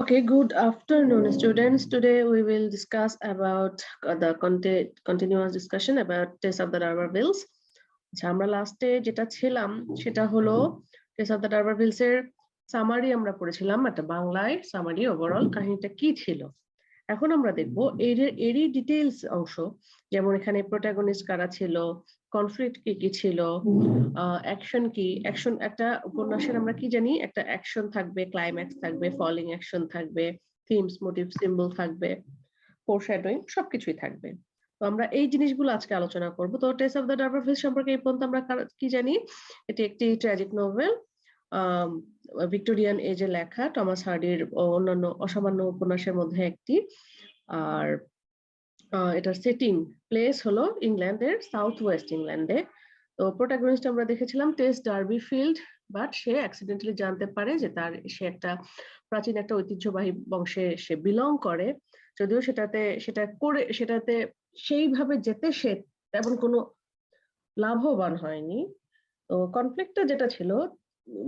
Okay, good afternoon, students. Today we will discuss about the continuous discussion about test of the Darboux-Wills. আমরা লাস্টে যেটা ছিলাম সেটা হলো টেস্ট অফ দ্য ডারবারভিলস এর সামারি আমরা পড়েছিলাম, একটা বাংলায় সামারি ওভারঅল কাহিনীটা কি ছিল। এখন আমরা দেখব এরই ডিটেইলস অংশ, যেমন এখানে প্রোটাগনিস্ট কারা ছিল, কনফ্লিক্ট কি কি ছিল, অ্যাকশন কি। অ্যাকশন একটা উপন্যাসের আমরা কি জানি, একটা অ্যাকশন থাকবে, ক্লাইম্যাক্স থাকবে, ফলিং অ্যাকশন থাকবে, থিমস, মোটিভ, সিম্বল থাকবে, ফোরশ্যাডোইং সবকিছুই থাকবে। তো আমরা এই জিনিসগুলো আজকে আলোচনা করব। তো টেস্ট অফ দ্য ডারবারভিলস সম্পর্কে এই পর্যন্ত আমরা কি জানি, এটি একটি ট্র্যাজিক নোভেল, ভিক্টোরিয়ান এজে লেখা, টমাস হার্ডির অন্যান্য অসামান্য উপন্যাসের মধ্যে একটি। আর এটার সেটিং প্লেস হলো ইংল্যান্ডের সাউথ ওয়েস্ট ইংল্যান্ডে। তো প্রোটাগনিস্ট আমরা দেখেছিলাম টেস ডার্বিফিল্ড, বাট সে অ্যাক্সিডেন্টালি জানতে পারে যে সে একটা প্রাচীন একটা ঐতিহ্যবাহী বংশে সে বিলং করে, যদিও সেটাতে সেইভাবে যেতে সে তেমন কোনো লাভবান হয়নি। তো কনফ্লিক্টটা যেটা ছিল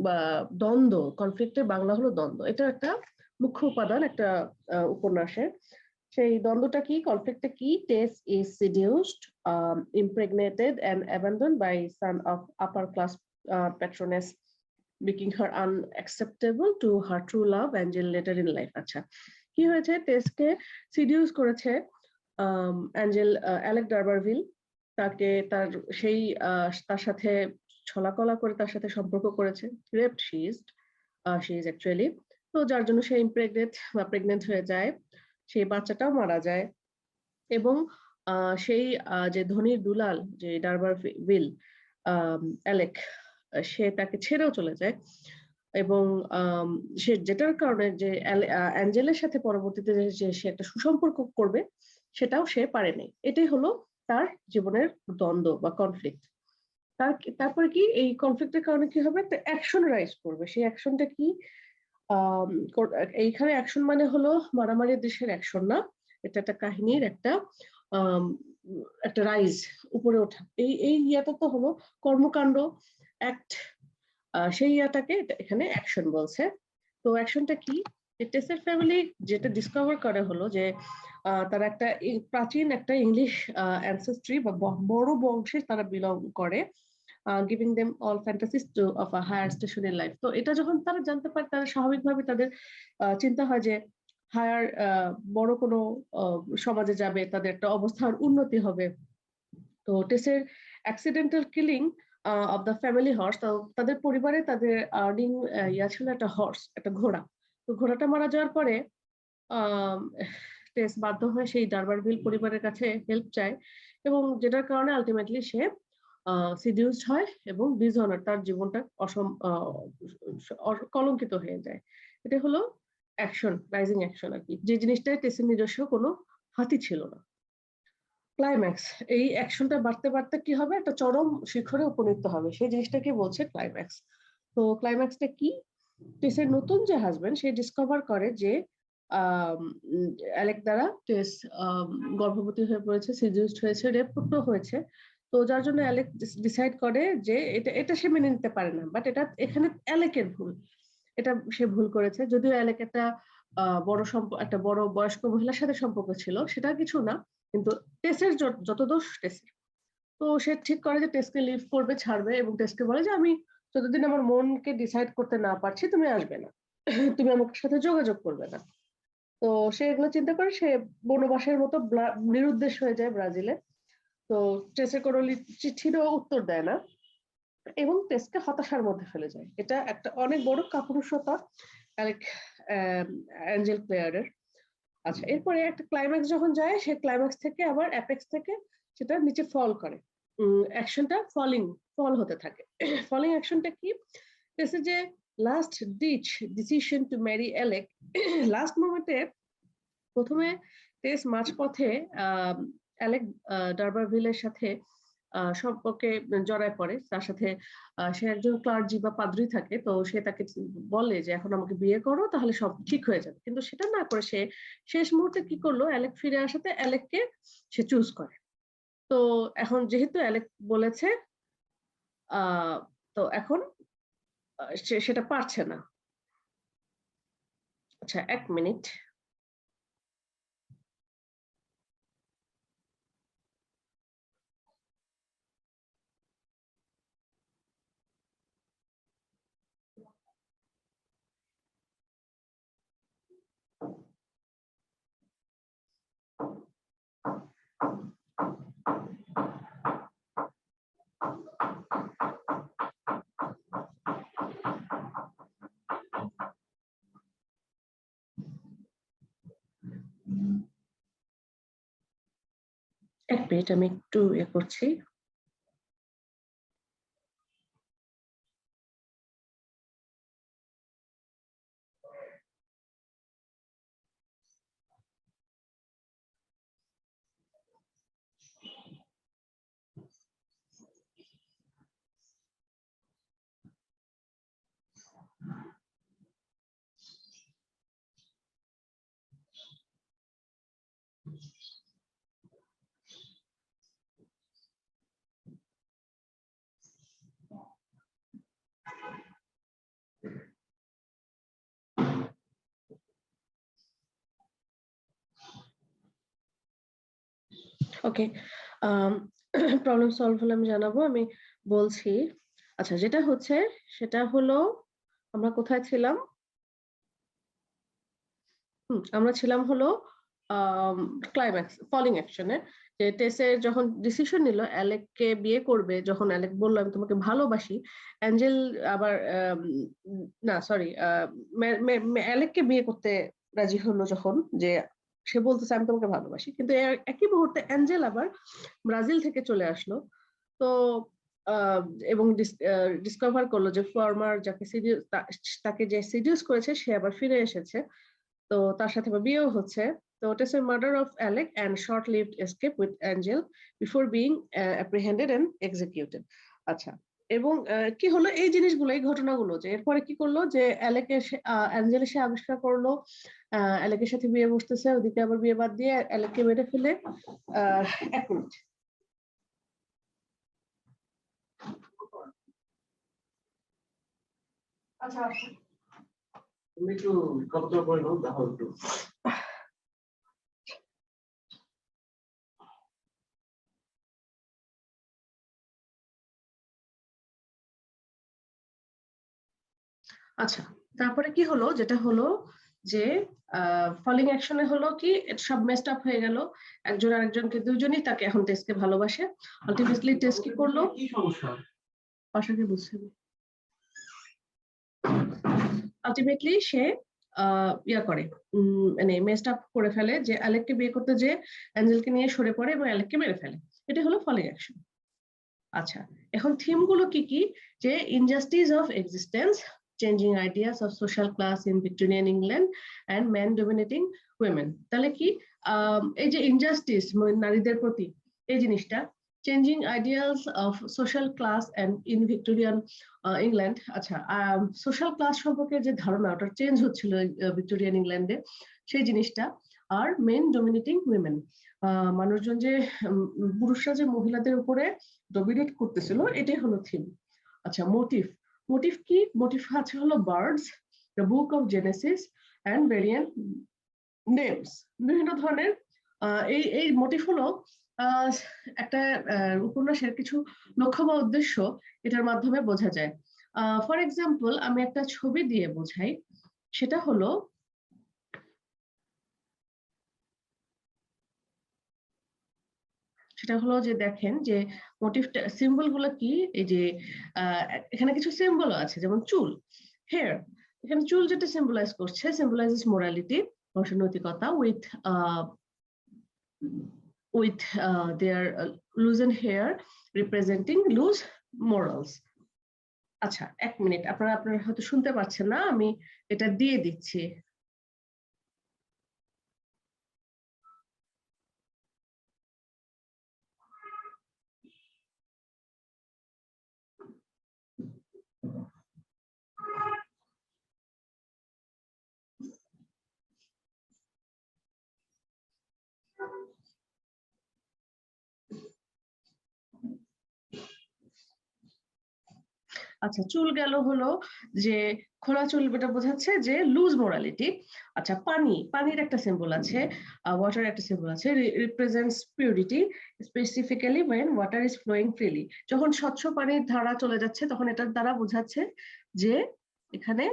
বা দ্বন্দ্ব, কনফ্লিক্টের বাংলা হলো দ্বন্দ্ব, এটা একটা মুখ্য উপাদান একটা উপন্যাসের। সেই দ্বন্দ্বটা কি, কনফ্লিক্টটা কি? টেস is seduced, impregnated and abandoned by son of upper class patroness, making her unacceptable to her true love Angel later in life. আচ্ছা, কি হয়েছে? টেসকে সিডিউস করেছে অ্যাঞ্জেল, অ্যালেক ডারবারভিল। তাকে তার সাথে ছলাকলা করে তার সাথে সম্পর্ক করেছে, রেপড শি ইজ অ্যাকচুয়ালি। তো যার জন্য সে প্রেগনেন্ট হয়ে যায়, সেই বাচ্চাটাও মারা যায়। এবং সেই যে ধনীর দুলাল, যে ডারবারভিল, অ্যালেক, সে তাকে ছেড়েও চলে যায়। এবং সে যেটার কারণে যে অ্যাঞ্জেলের সাথে পরবর্তীতে যে সে একটা সুসম্পর্ক করবে, সেটাও সে পারেনি। এটাই হলো তার জীবনের দ্বন্দ্ব বা কনফ্লিক্ট। তারপরে কি, এই কনফ্লিক্টের কারণে কি হবে, একটা অ্যাকশন রাইজ করবে। সেই অ্যাকশনটা কি? এইখানে অ্যাকশন মানে হলো মারামারি দৃশ্যের অ্যাকশন না, এটা একটা কাহিনীর একটা রাইজ, উপরে ওঠা। এই ইয়াটা তো হলো কর্মকাণ্ড, অ্যাক্ট, সেই ইয়াটাকে এখানে অ্যাকশন বলছে। তো অ্যাকশনটা কি? টেসের ফ্যামিলি যেটা ডিসকভার করে হলো যে তারা একটা প্রাচীন একটা ইংলিশ অ্যানসেস্ট্রি বা বড় বংশে তারা বিলং করে, giving them all fantasies to of a higher station in life. তো এটা যখন তারা জানতে পারে, তারা স্বাভাবিকভাবে তাদের চিন্তা হয় যে হায়ার বড় কোনো সমাজে যাবে, তাদের একটা অবস্থার উন্নতি হবে। তো টেসের accidental killing of the family horse, তাদের পরিবারে তাদের আর্নিং ছিল একটা হর্স, একটা ঘোড়া। তো ঘোড়াটা মারা যাওয়ার পরে টেস বাধ্য হয়ে সেই ডারবারভিল পরিবারের কাছে হেল্প চায়, এবং যেটার কারণে আলটিমেটলি সে সিডিউসড হয় এবং ডিসঅনার, তার জীবনটা কলঙ্কিত হয়ে যায়। এটা হলো অ্যাকশন, রাইজিং অ্যাকশন আর কি, যে জিনিসটায় টেসের নিজস্ব কোনো হাতি ছিল না। ক্লাইম্যাক্স, এই অ্যাকশনটা বাড়তে বাড়তে কি হবে, একটা চরম শিখরে উপনীত হবে, সেই জিনিসটাকে বলছে ক্লাইম্যাক্স। তো ক্লাইম্যাক্সটা কি? টেসের নতুন যে হাজবেন্ড, সে ডিসকভার করে যে অ্যালেক দ্বারা টেস গর্ভবতী হয়ে পড়েছে, সিডিউসড হয়েছে, রেপও হয়েছে। তো যার জন্য অ্যালেক ডিসাইড করে যে এটা সে মেনে নিতে পারে না, বাট এটা এখানে অ্যালেকের ভুল, এটা সে ভুল করেছে। যদিও অ্যালেক একটা একটা বড় বয়স্ক মহিলার সাথে সম্পর্ক ছিল, সেটা কিছু না, কিন্তু টেসের যত দোষ টেসের। তো সে ঠিক করে যে টেসকে লিভ করবে, ছাড়বে, এবং টেসকে বলে যে আমি যতদিন আমার মনকে ডিসাইড করতে না পারছি, তুমি আসবে না, তুমি আমার সাথে যোগাযোগ করবে না। তো সে এগুলো চিন্তা করে সে বনবাসের মতো নিরুদ্দেশ হয়ে যায় ব্রাজিলে। তো টেসের কোনো চিঠিরও উত্তর দেয় না এবং টেসকে হতাশার মধ্যে ফেলে যায়। এটা একটা অনেক বড় কাপুরুষতা অ্যালেক অ্যাঞ্জেল প্লেয়ারের। আচ্ছা, এরপরে একটা ক্লাইম্যাক্স যখন যায়, সে ক্লাইম্যাক্স থেকে আবার অ্যাপেক্স থেকে সেটা নিচে ফল করে, অ্যাকশনটা ফল হতে থাকে। ফলিং অ্যাকশনটা কি? টেসের যে last ditch decision to marry Alec, last মোমেন্টে প্রথমে টেস মাঝপথে অ্যালেক ডারবারভিলের সাথে সম্পর্কে জড়ায় পড়ে, তার সাথে সে একজন ক্লার্জি বা পাদ্রী থাকে। তো সে তাকে বলে যে এখন আমাকে বিয়ে করো, তাহলে সব ঠিক হয়ে যাবে। কিন্তু সেটা না করে সে শেষ মুহূর্তে কি করলো, অ্যালেক ফিরে আসাতে অ্যালেককে সে চুজ করে। তো এখন যেহেতু অ্যালেক বলেছে, তো এখন সেটা পারছে না। আচ্ছা 1 মিনিট। এক মিনিট আমি একটু করছি। ওকে, প্রবলেম সলভ হলে আমি জানাবো। আমি বলছি, আচ্ছা যেটা হচ্ছে সেটা হলো আমরা কোথায় ছিলাম? আমরা ছিলাম হলো ক্লাইম্যাক্স ফলিং অ্যাকশনে। যে টেসে যখন ডিসিশন নিল অ্যালেককে বিয়ে করবে, যখন অ্যালেক বলল আমি তোমাকে ভালোবাসি, অ্যাঞ্জেল আবার না সরি অ্যালেককে বিয়ে করতে রাজি হলো যখন, যে সে বলতেছে আমি তোমাকে ভালোবাসি, কিন্তু একই মুহূর্তে অ্যাঞ্জেল আবার ব্রাজিল থেকে চলে আসলো। তো আহ, এবং ডিসকভার করলো যে ফর্মার যাকে তাকে যে সিডিউস করেছে সে আবার ফিরে এসেছে। তো তার সাথে আবার বিয়েও হচ্ছে। তো it is a murder of Alec and short-lived escape with Angel before being apprehended and executed. আচ্ছা, এবং কি হলো এই জিনিসগুলো, এই ঘটনাগুলো, যে এরপরে কি করলো যে অ্যালেকের অ্যাঞ্জেল সে আবিষ্কার করলো অ্যালেকের সাথে বিয়ে বসতেছে, ওদিকে আবার বিয়ে বাদ দিয়ে অ্যালেককে মেরে ফেলে। 1 মিনিট। আচ্ছা তুমি একটু কত করে নাও দেখো একটু। আচ্ছা, তারপরে কি হলো, যেটা হলো যে ফলিং অ্যাকশনে হলো কি সব মেসড আপ হয়ে গেল। একজন আরেকজনকে, দুইজনই তাকে এখন টেসকে ভালোবাসে। আলটিমেটলি টেস কি করলো, কি সমস্যা পাশাকে বুঝছে, আলটিমেটলি সে ইয়া করে, মানে মেসড আপ করে ফেলে, যে অ্যালেককে বিয়ে করতে যে অ্যাঞ্জেলকে নিয়ে সরে পড়ে এবং অ্যালেককে মেরে ফেলে। এটা হলো ফলিং অ্যাকশন। আচ্ছা, এখন থিম গুলো কি কি, যে injustice of existence, changing ideas of social class in Victorian England and man dominating women. তাহলে কি এই যে ইনজাস্টিস নারীদের প্রতি, এই জিনিসটা, changing ideals of social class and in Victorian England. আচ্ছা, সোশ্যাল ক্লাস সম্পর্কে যে ধারণা ওটা চেঞ্জ হচ্ছিল ভিক্টোরিয়ান ইংল্যান্ডে, সেই জিনিসটা। আর মেন ডমিনেটিং উইমেন, মানুষজন যে পুরুষরা যে মহিলাদের উপরে ডমিনেট করতেছিল, এটাই হলো থিম। আচ্ছা, মোটিভ, মোটিভ কি, মোটিভ আছে হলো birds, the book of Genesis and variant names, বিভিন্ন ধরনের এই এই মোটিভ হলো একটা উপন্যাসের কিছু লক্ষ্য বা উদ্দেশ্য এটার মাধ্যমে বোঝা যায়। ফর এক্সাম্পল আমি একটা ছবি দিয়ে বোঝাই, সেটা হলো, সেটা হলো যে দেখেন যে মোটিভটা, সিম্বল গুলো কি, এই যে আহ, এখানে কিছু সিম্বল আছে, যেমন চুল, হেয়ার। এখানে চুল যেটা সিম্বলাইজ করছে, সিম্বলাইজেস মোরালিটি, নৈতিকতা, with their loosen hair representing loose morals. আচ্ছা 1 মিনিট, আপনারা হয়তো শুনতে পাচ্ছেন না, আমি এটা দিয়ে দিচ্ছি। আচ্ছা, চুল গেল হলো যে খোলা চুল, এটা বোঝাচ্ছে যে লুজ মোরালিটি। আচ্ছা, পানির একটা সিম্বল আছে, ওয়াটার একটা সিম্বল আছে, represents purity specifically when water is flowing freely। যখন স্বচ্ছ পানির ধারা চলে যাচ্ছে তখন এটার দ্বারা বোঝাচ্ছে যে এখানে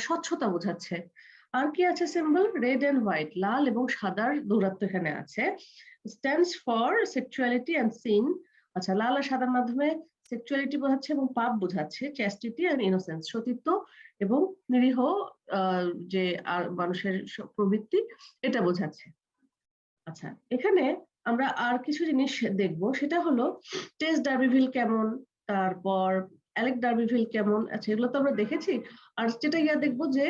স্বচ্ছতা বোঝাচ্ছে। আর কি আছে সিম্বল? রেড এন্ড হোয়াইট, লাল এবং সাদার দৌরাত্ম এখানে আছে। Stands for sexuality and sin. আচ্ছা, লাল আর সাদার মাধ্যমে সেক্সুয়ালিটি বোঝাচ্ছে এবং পাপ বোঝাচ্ছে, চ্যাস্টিটি এন্ড ইনোসেন্স, সতীত্ব এবং নিরীহ যে মানুষের প্রবৃত্তি, এটা বোঝাচ্ছে। আচ্ছা, এখানে আমরা আর কিছু জিনিস দেখবো, সেটা হলো টেস ডার্বিভিল কেমন, তারপর অ্যালেক ডার্বিভিল কেমন। আচ্ছা, এগুলো তো আমরা দেখেছি। আর যেটা দেখবো যে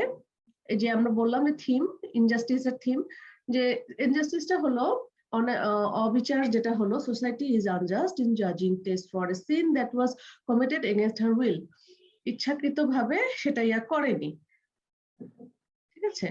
এই যে আমরা বললাম যে থিম, ইনজাস্টিসের থিম, যে ইনজাস্টিসটা হলো অবিচার, যেটা হলো সোসাইটি ইজ আনজাস্ট ইন জাজিং Tess for a sin that was committed against her will. ইচ্ছাকৃতভাবে সেটা করেনি, ঠিক আছে।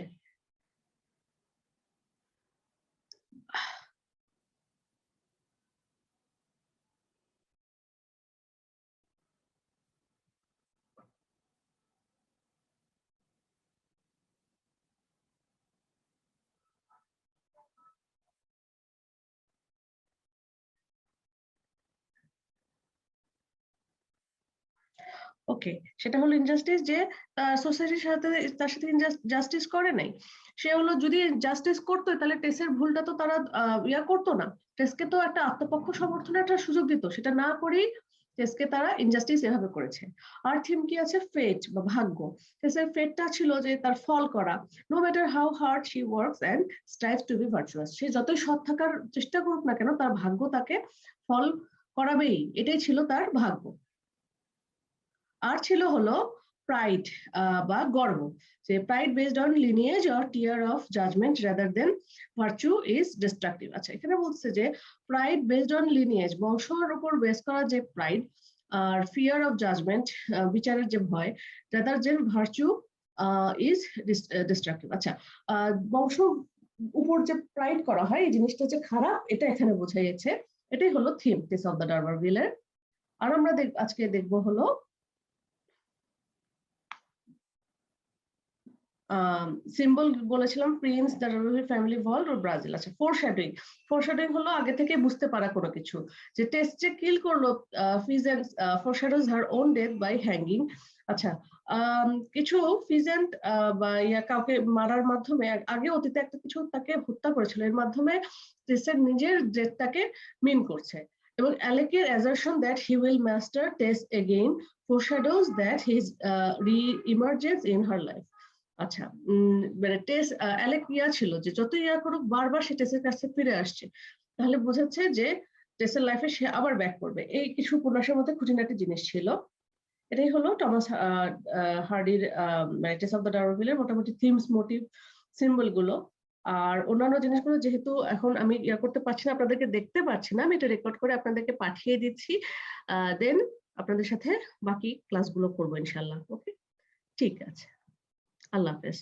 ওকে, সেটা হলো ইনজাস্টিস, যে সোসাইটির সাথে তার সাথে জাস্টিস করে নাই। সে হলো যদি জাস্টিস করতো তাহলে টেসের ভুলটা তো তারা করতো না, টেসকে তো একটা আত্মপক্ষ সমর্থনের একটা সুযোগ দিত, সেটা না করেই টেসকে তারা ইনজাস্টিস এভাবে করেছে। আর থিম কি আছে? ফেট বা ভাগ্য। টেসের ফেটটা ছিল যে তার ফল করা, no matter how hard she works and strives to be virtuous, সে যতই সৎ থাকার চেষ্টা করুক না কেন তার ভাগ্য তাকে ফল করাবেই, এটাই ছিল তার ভাগ্য। আর ছিল হলো প্রাইড বা গর্ব, যে pride based on lineage or fear of judgment rather than virtue is destructive. আচ্ছা, এখানে বলছে যে প্রাইড বেসড অন লিনিয়েজ, বংশের উপর বেস করা যে প্রাইড, আর ফিয়ার অফ জাজমেন্ট, বিচারের যে ভয়, rather than virtue is destructive. আচ্ছা, বংশ উপর যে প্রাইড করা হয় এই জিনিসটা যে খারাপ, এটা এখানে বোঝাইছে। এটাই হলো থিম টেস অফ দ্য ডারবারভিলের। আর আমরা আজকে দেখবো হলো সিম্বল বলেছিলাম, prince, the royal family vault ও ব্রাজিল। আচ্ছা, ফোরশ্যাডোইং হলো আগে থেকে বুঝতে পারা কোনো কিছু, যে টেস্ট যে কিল করলো pheasant foreshadows her own death by hanging. আচ্ছা, কিছু ফিজেন্ট বা কাউকে মারার মাধ্যমে, আগে অতীতে একটা কিছু তাকে হত্যা করেছিল, এর মাধ্যমে টেস্টের নিজের ডেথটাকে মিন করছে। এবং অ্যালেকের assertion that he will master Tess again foreshadows that his re-emergence in her life। আচ্ছা, মানে টেস অ্যালেক ছিল যে যত করুক বারবার সে টেসের কাছে ফিরে আসছে, তাহলে বোঝাচ্ছে যে টেসের লাইফে সে আবার ব্যাক করবে। এই কিছু উপন্যাসের মধ্যে খুঁটিনাটি জিনিস ছিল। এটাই হলো টমাস হার্ডির মানে টেস অফ দ্য ডারবারভিলের মোটামুটি থিমস, মোটিভ, সিম্বল গুলো। আর অন্যান্য জিনিসগুলো যেহেতু এখন আমি করতে পারছি না, আপনাদেরকে দেখতে পাচ্ছি না, আমি এটা রেকর্ড করে আপনাদেরকে পাঠিয়ে দিচ্ছি, দেন আপনাদের সাথে বাকি ক্লাসগুলো করবো ইনশাল্লাহ। ওকে, ঠিক আছে, আল্লাহ হাফেজ।